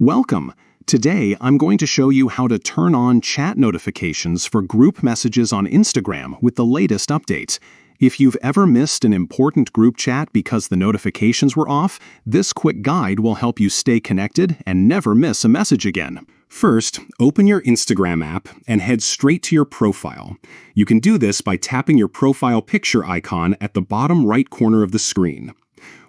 Welcome! Today, I'm going to show you how to turn on chat notifications for group messages on Instagram with the latest updates. If you've ever missed an important group chat because the notifications were off, this quick guide will help you stay connected and never miss a message again. First, open your Instagram app and head straight to your profile. You can do this by tapping your profile picture icon at the bottom right corner of the screen.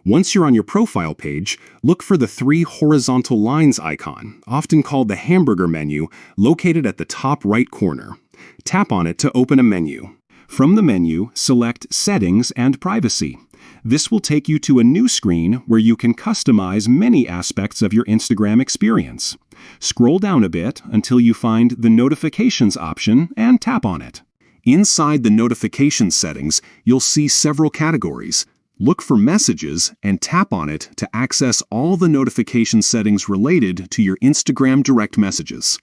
Once you're on your profile page, look for the three horizontal lines icon, often called the hamburger menu, located at the top right corner. Tap on it to open a menu. From the menu, select Settings and Privacy. This will take you to a new screen where you can customize many aspects of your Instagram experience. Scroll down a bit until you find the Notifications option and tap on it. Inside the Notifications settings, you'll see several categories. Look for Messages and tap on it to access all the notification settings related to your Instagram direct messages.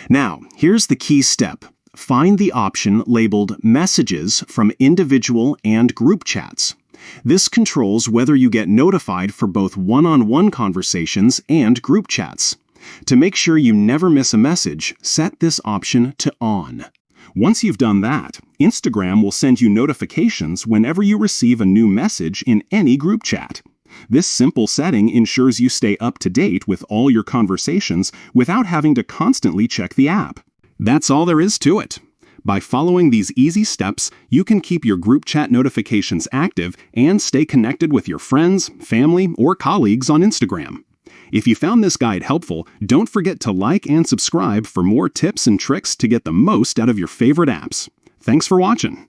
Now, here's the key step. Find the option labeled Messages from individual and group chats. This controls whether you get notified for both one-on-one conversations and group chats. To make sure you never miss a message, set this option to On. Once you've done that, Instagram will send you notifications whenever you receive a new message in any group chat. This simple setting ensures you stay up to date with all your conversations without having to constantly check the app. That's all there is to it. By following these easy steps, you can keep your group chat notifications active and stay connected with your friends, family, or colleagues on Instagram. If you found this guide helpful, don't forget to like and subscribe for more tips and tricks to get the most out of your favorite apps. Thanks for watching.